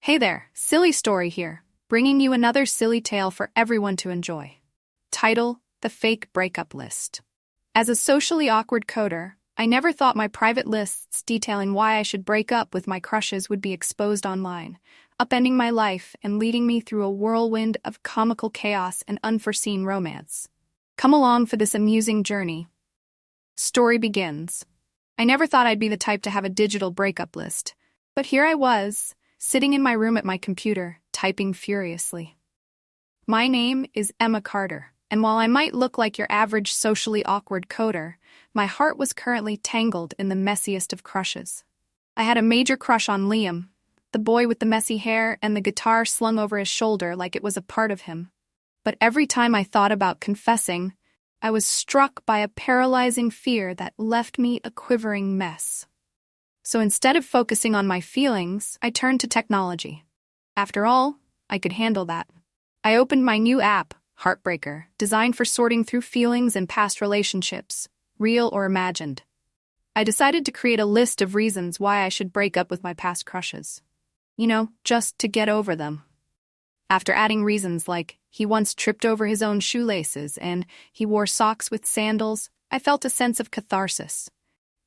Hey there, silly story here, bringing you another silly tale for everyone to enjoy. Title: The Fake Breakup List. As a socially awkward coder, I never thought my private lists detailing why I should break up with my crushes would be exposed online, upending my life and leading me through a whirlwind of comical chaos and unforeseen romance. Come along for this amusing journey. Story begins. I never thought I'd be the type to have a digital breakup list, but here I was, sitting in my room at my computer, typing furiously. My name is Emma Carter, and while I might look like your average socially awkward coder, my heart was currently tangled in the messiest of crushes. I had a major crush on Liam, the boy with the messy hair and the guitar slung over his shoulder like it was a part of him. But every time I thought about confessing, I was struck by a paralyzing fear that left me a quivering mess. So instead of focusing on my feelings, I turned to technology. After all, I could handle that. I opened my new app, Heartbreaker, designed for sorting through feelings and past relationships, real or imagined. I decided to create a list of reasons why I should break up with my past crushes. Just to get over them. After adding reasons like he once tripped over his own shoelaces and he wore socks with sandals, I felt a sense of catharsis.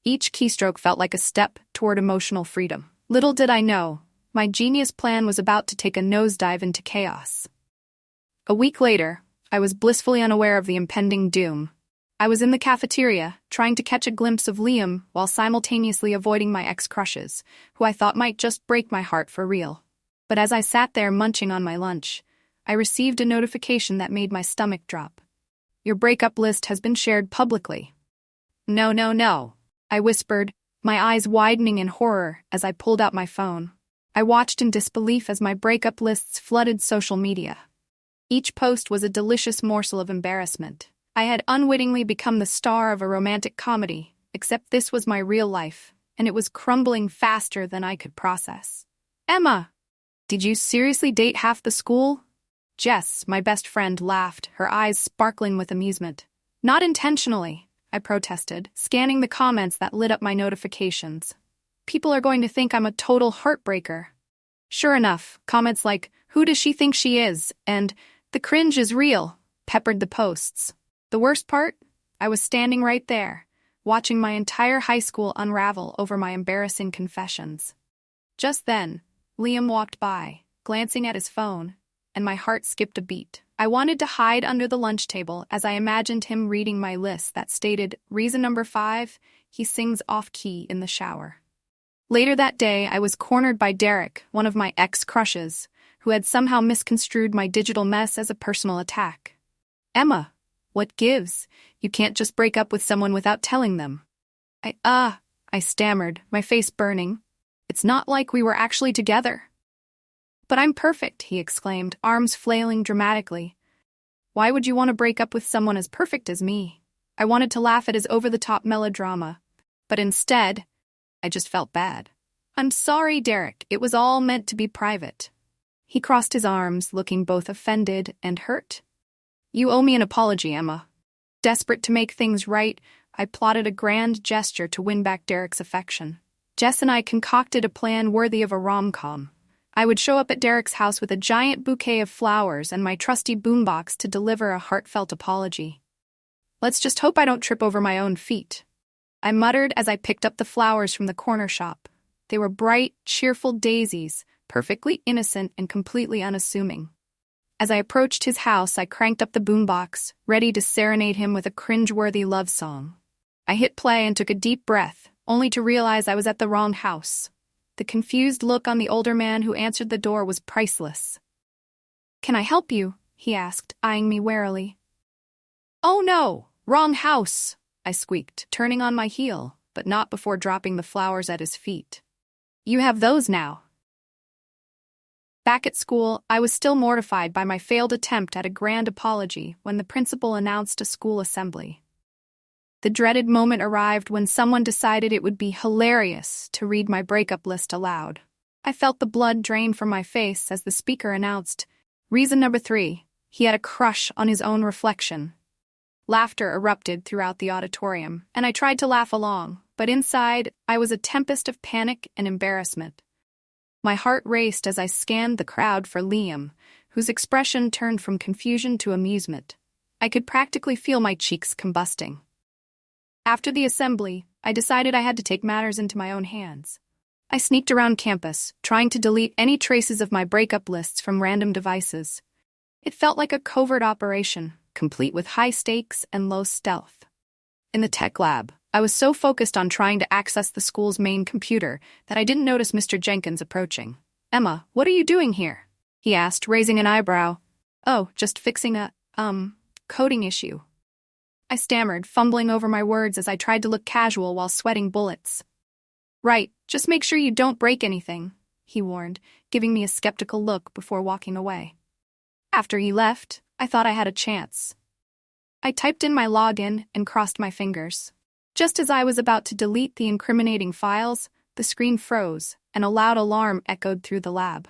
Each keystroke felt like a step toward emotional freedom. Little did I know, my genius plan was about to take a nosedive into chaos. A week later, I was blissfully unaware of the impending doom. I was in the cafeteria, trying to catch a glimpse of Liam while simultaneously avoiding my ex-crushes, who I thought might just break my heart for real. But as I sat there munching on my lunch, I received a notification that made my stomach drop. Your breakup list has been shared publicly. No, I whispered, my eyes widening in horror as I pulled out my phone. I watched in disbelief as my breakup lists flooded social media. Each post was a delicious morsel of embarrassment. I had unwittingly become the star of a romantic comedy, except this was my real life, and it was crumbling faster than I could process. Emma! Did you seriously date half the school? Jess, my best friend, laughed, her eyes sparkling with amusement. Not intentionally, I protested, scanning the comments that lit up my notifications. People are going to think I'm a total heartbreaker. Sure enough, comments like, "Who does she think she is?" and "The cringe is real," peppered the posts. The worst part? I was standing right there, watching my entire high school unravel over my embarrassing confessions. Just then, Liam walked by, glancing at his phone, and my heart skipped a beat. I wanted to hide under the lunch table as I imagined him reading my list that stated, reason number 5, he sings off-key in the shower. Later that day, I was cornered by Derek, one of my ex-crushes, who had somehow misconstrued my digital mess as a personal attack. Emma, what gives? You can't just break up with someone without telling them. I stammered, my face burning. It's not like we were actually together. But I'm perfect, he exclaimed, arms flailing dramatically. Why would you want to break up with someone as perfect as me? I wanted to laugh at his over-the-top melodrama, but instead, I just felt bad. I'm sorry, Derek, it was all meant to be private. He crossed his arms, looking both offended and hurt. You owe me an apology, Emma. Desperate to make things right, I plotted a grand gesture to win back Derek's affection. Jess and I concocted a plan worthy of a rom-com. I would show up at Derek's house with a giant bouquet of flowers and my trusty boombox to deliver a heartfelt apology. Let's just hope I don't trip over my own feet, I muttered as I picked up the flowers from the corner shop. They were bright, cheerful daisies, perfectly innocent and completely unassuming. As I approached his house, I cranked up the boombox, ready to serenade him with a cringe-worthy love song. I hit play and took a deep breath, only to realize I was at the wrong house. The confused look on the older man who answered the door was priceless. Can I help you? He asked, eyeing me warily. Oh no, wrong house, I squeaked, turning on my heel, but not before dropping the flowers at his feet. You have those now. Back at school, I was still mortified by my failed attempt at a grand apology when the principal announced a school assembly. The dreaded moment arrived when someone decided it would be hilarious to read my breakup list aloud. I felt the blood drain from my face as the speaker announced, reason number 3, he had a crush on his own reflection. Laughter erupted throughout the auditorium, and I tried to laugh along, but inside, I was a tempest of panic and embarrassment. My heart raced as I scanned the crowd for Liam, whose expression turned from confusion to amusement. I could practically feel my cheeks combusting. After the assembly, I decided I had to take matters into my own hands. I sneaked around campus, trying to delete any traces of my breakup lists from random devices. It felt like a covert operation, complete with high stakes and low stealth. In the tech lab, I was so focused on trying to access the school's main computer that I didn't notice Mr. Jenkins approaching. "Emma, what are you doing here?" he asked, raising an eyebrow. "Oh, just fixing a, coding issue." I stammered, fumbling over my words as I tried to look casual while sweating bullets. "Right, just make sure you don't break anything," he warned, giving me a skeptical look before walking away. After he left, I thought I had a chance. I typed in my login and crossed my fingers. Just as I was about to delete the incriminating files, the screen froze, and a loud alarm echoed through the lab.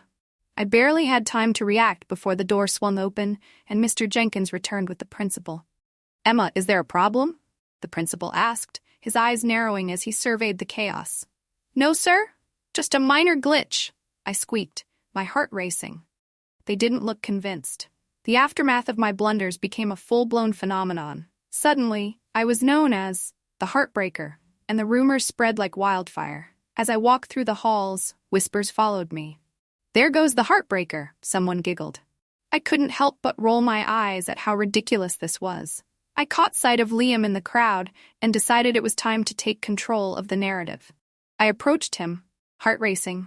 I barely had time to react before the door swung open and Mr. Jenkins returned with the principal. "Emma, is there a problem?" the principal asked, his eyes narrowing as he surveyed the chaos. "No, sir. Just a minor glitch," I squeaked, my heart racing. They didn't look convinced. The aftermath of my blunders became a full-blown phenomenon. Suddenly, I was known as the Heartbreaker, and the rumors spread like wildfire. As I walked through the halls, whispers followed me. "There goes the Heartbreaker," someone giggled. I couldn't help but roll my eyes at how ridiculous this was. I caught sight of Liam in the crowd and decided it was time to take control of the narrative. I approached him, heart racing.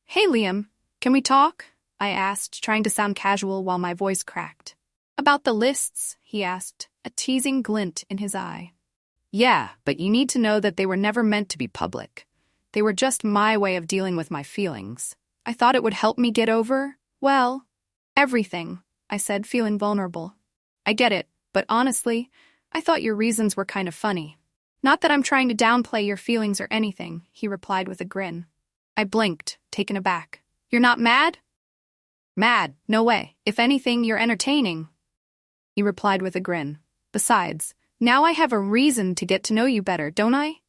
"Hey, Liam, can we talk?" I asked, trying to sound casual while my voice cracked. "About the lists?" he asked, a teasing glint in his eye. "Yeah, but you need to know that they were never meant to be public. They were just my way of dealing with my feelings. I thought it would help me get over, well, everything," I said, feeling vulnerable. "I get it, but honestly, I thought your reasons were kind of funny." "Not that I'm trying to downplay your feelings or anything," he replied with a grin. I blinked, taken aback. "You're not mad?" "Mad? No way. If anything, you're entertaining," he replied with a grin. "Besides, now I have a reason to get to know you better, don't I?"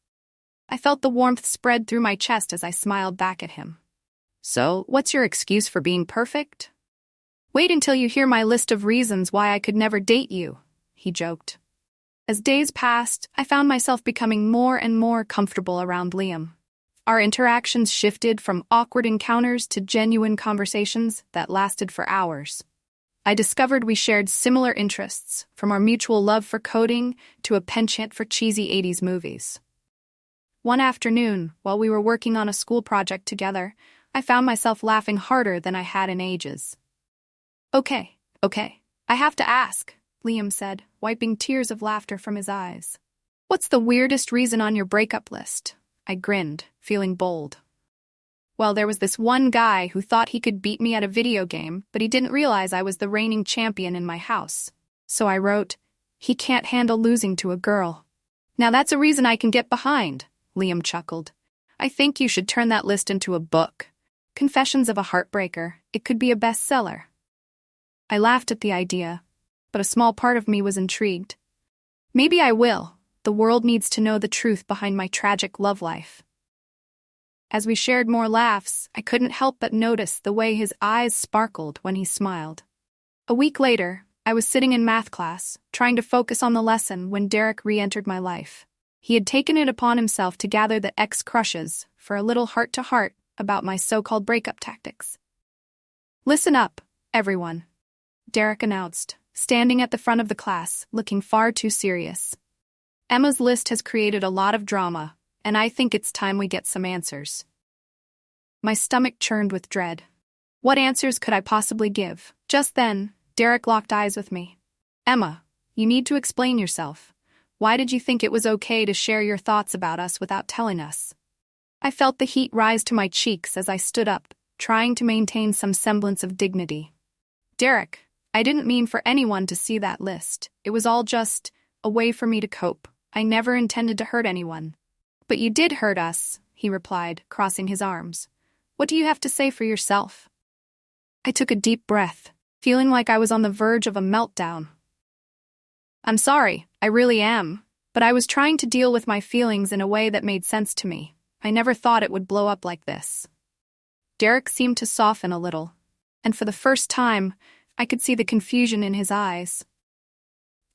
I felt the warmth spread through my chest as I smiled back at him. "So, what's your excuse for being perfect?" "Wait until you hear my list of reasons why I could never date you," he joked. As days passed, I found myself becoming more and more comfortable around Liam. Our interactions shifted from awkward encounters to genuine conversations that lasted for hours. I discovered we shared similar interests, from our mutual love for coding to a penchant for cheesy 80s movies. One afternoon, while we were working on a school project together, I found myself laughing harder than I had in ages. Okay, I have to ask," Liam said, wiping tears of laughter from his eyes. "What's the weirdest reason on your breakup list?" I grinned, feeling bold. "Well, there was this one guy who thought he could beat me at a video game, but he didn't realize I was the reigning champion in my house. So I wrote, 'He can't handle losing to a girl.' Now that's a reason I can get behind," Liam chuckled. "I think you should turn that list into a book. Confessions of a Heartbreaker. It could be a bestseller." I laughed at the idea, but a small part of me was intrigued. Maybe I will. The world needs to know the truth behind my tragic love life. As we shared more laughs, I couldn't help but notice the way his eyes sparkled when he smiled. A week later, I was sitting in math class, trying to focus on the lesson when Derek re-entered my life. He had taken it upon himself to gather the ex-crushes for a little heart-to-heart about my so-called breakup tactics. "Listen up, everyone," Derek announced, standing at the front of the class, looking far too serious. "Emma's list has created a lot of drama, and I think it's time we get some answers." My stomach churned with dread. What answers could I possibly give? Just then, Derek locked eyes with me. "Emma, you need to explain yourself. Why did you think it was okay to share your thoughts about us without telling us?" I felt the heat rise to my cheeks as I stood up, trying to maintain some semblance of dignity. "Derek, I didn't mean for anyone to see that list. It was all just a way for me to cope. I never intended to hurt anyone." "But you did hurt us," he replied, crossing his arms. "What do you have to say for yourself?" I took a deep breath, feeling like I was on the verge of a meltdown. "I'm sorry, I really am, but I was trying to deal with my feelings in a way that made sense to me. I never thought it would blow up like this." Derek seemed to soften a little, and for the first time, I could see the confusion in his eyes.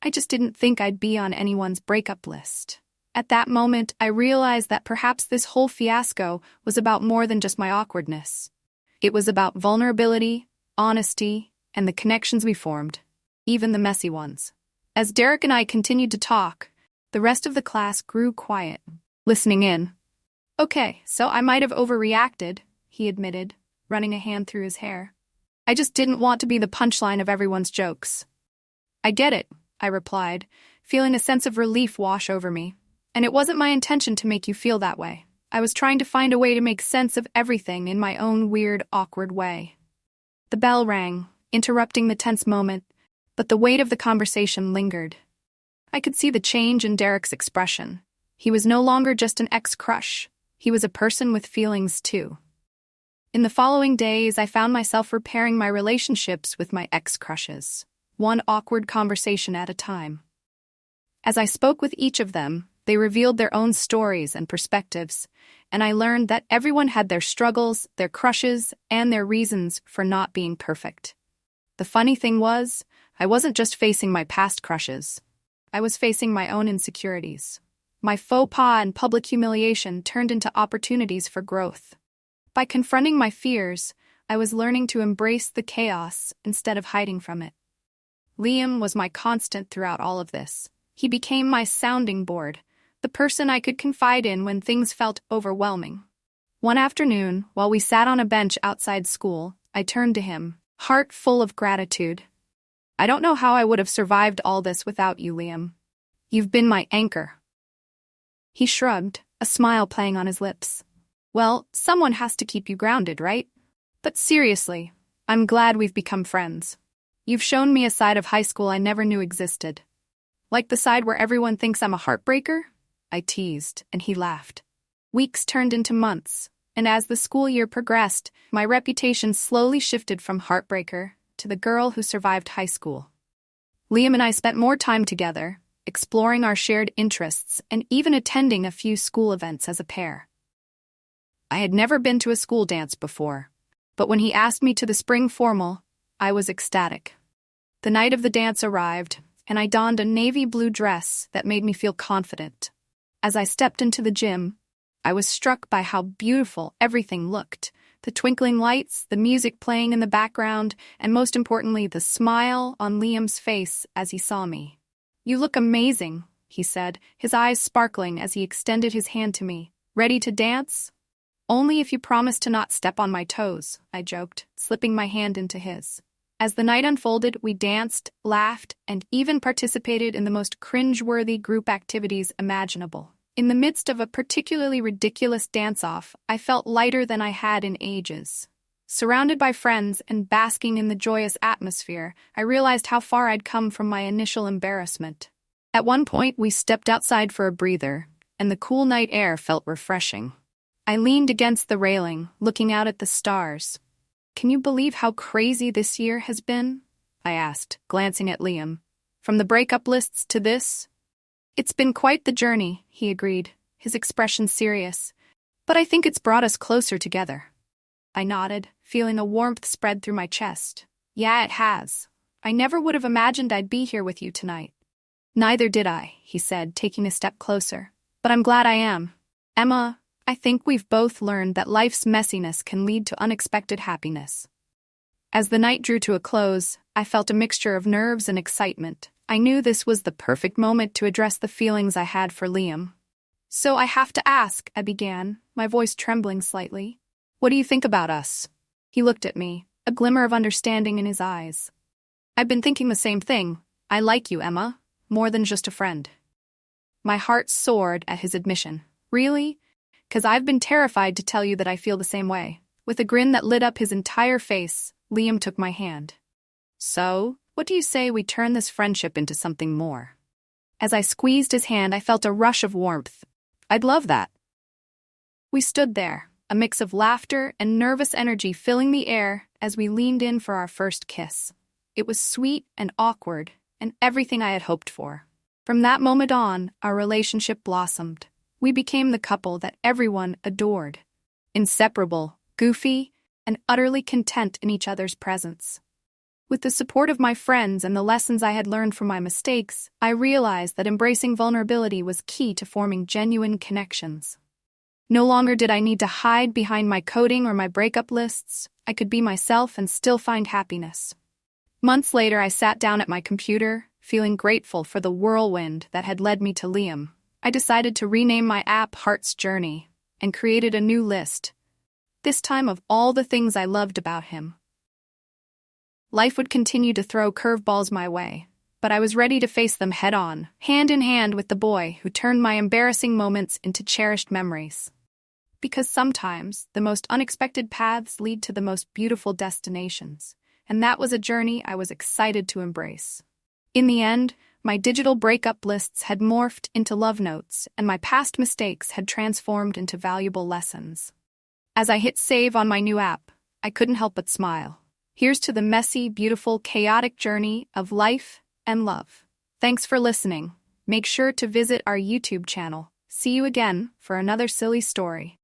I just didn't think I'd be on anyone's breakup list. At that moment, I realized that perhaps this whole fiasco was about more than just my awkwardness. It was about vulnerability, honesty, and the connections we formed, even the messy ones. As Derek and I continued to talk, the rest of the class grew quiet, listening in. "Okay, so I might have overreacted," he admitted, running a hand through his hair. "I just didn't want to be the punchline of everyone's jokes." "I get it," I replied, feeling a sense of relief wash over me. "And it wasn't my intention to make you feel that way. I was trying to find a way to make sense of everything in my own weird, awkward way." The bell rang, interrupting the tense moment, but the weight of the conversation lingered. I could see the change in Derek's expression. He was no longer just an ex-crush. He was a person with feelings, too. In the following days, I found myself repairing my relationships with my ex-crushes, one awkward conversation at a time. As I spoke with each of them, they revealed their own stories and perspectives, and I learned that everyone had their struggles, their crushes, and their reasons for not being perfect. The funny thing was, I wasn't just facing my past crushes. I was facing my own insecurities. My faux pas and public humiliation turned into opportunities for growth. By confronting my fears, I was learning to embrace the chaos instead of hiding from it. Liam was my constant throughout all of this. He became my sounding board, the person I could confide in when things felt overwhelming. One afternoon, while we sat on a bench outside school, I turned to him, heart full of gratitude. "I don't know how I would have survived all this without you, Liam. You've been my anchor." He shrugged, a smile playing on his lips. "Well, someone has to keep you grounded, right? But seriously, I'm glad we've become friends. You've shown me a side of high school I never knew existed. Like the side where everyone thinks I'm a heartbreaker?" I teased, and he laughed. Weeks turned into months, and as the school year progressed, my reputation slowly shifted from heartbreaker to the girl who survived high school. Liam and I spent more time together, exploring our shared interests and even attending a few school events as a pair. I had never been to a school dance before, but when he asked me to the spring formal, I was ecstatic. The night of the dance arrived, and I donned a navy blue dress that made me feel confident. As I stepped into the gym, I was struck by how beautiful everything looked. The twinkling lights, the music playing in the background, and most importantly, the smile on Liam's face as he saw me. "You look amazing," he said, his eyes sparkling as he extended his hand to me. "Ready to dance?" "Only if you promise to not step on my toes," I joked, slipping my hand into his. As the night unfolded, we danced, laughed, and even participated in the most cringe-worthy group activities imaginable. In the midst of a particularly ridiculous dance-off, I felt lighter than I had in ages. Surrounded by friends and basking in the joyous atmosphere, I realized how far I'd come from my initial embarrassment. At one point, we stepped outside for a breather, and the cool night air felt refreshing. I leaned against the railing, looking out at the stars. "Can you believe how crazy this year has been?" I asked, glancing at Liam. "From the breakup lists to this?" "It's been quite the journey," he agreed, his expression serious. "But I think it's brought us closer together." I nodded, feeling a warmth spread through my chest. "Yeah, it has. I never would have imagined I'd be here with you tonight." "Neither did I," he said, taking a step closer. "But I'm glad I am. Emma, I think we've both learned that life's messiness can lead to unexpected happiness." As the night drew to a close, I felt a mixture of nerves and excitement. I knew this was the perfect moment to address the feelings I had for Liam. "So I have to ask," I began, my voice trembling slightly. "What do you think about us?" He looked at me, a glimmer of understanding in his eyes. "I've been thinking the same thing. I like you, Emma, more than just a friend." My heart soared at his admission. "Really? 'Cause I've been terrified to tell you that I feel the same way." With a grin that lit up his entire face, Liam took my hand. "So, what do you say we turn this friendship into something more?" As I squeezed his hand, I felt a rush of warmth. "I'd love that." We stood there, a mix of laughter and nervous energy filling the air as we leaned in for our first kiss. It was sweet and awkward, and everything I had hoped for. From that moment on, our relationship blossomed. We became the couple that everyone adored. Inseparable, goofy, and utterly content in each other's presence. With the support of my friends and the lessons I had learned from my mistakes, I realized that embracing vulnerability was key to forming genuine connections. No longer did I need to hide behind my coding or my breakup lists. I could be myself and still find happiness. Months later, I sat down at my computer, feeling grateful for the whirlwind that had led me to Liam. I decided to rename my app Heart's Journey and created a new list, this time of all the things I loved about him. Life would continue to throw curveballs my way, but I was ready to face them head-on, hand in hand with the boy who turned my embarrassing moments into cherished memories. Because sometimes, the most unexpected paths lead to the most beautiful destinations, and that was a journey I was excited to embrace. In the end, my digital breakup lists had morphed into love notes, and my past mistakes had transformed into valuable lessons. As I hit save on my new app, I couldn't help but smile. Here's to the messy, beautiful, chaotic journey of life and love. Thanks for listening. Make sure to visit our YouTube channel. See you again for another silly story.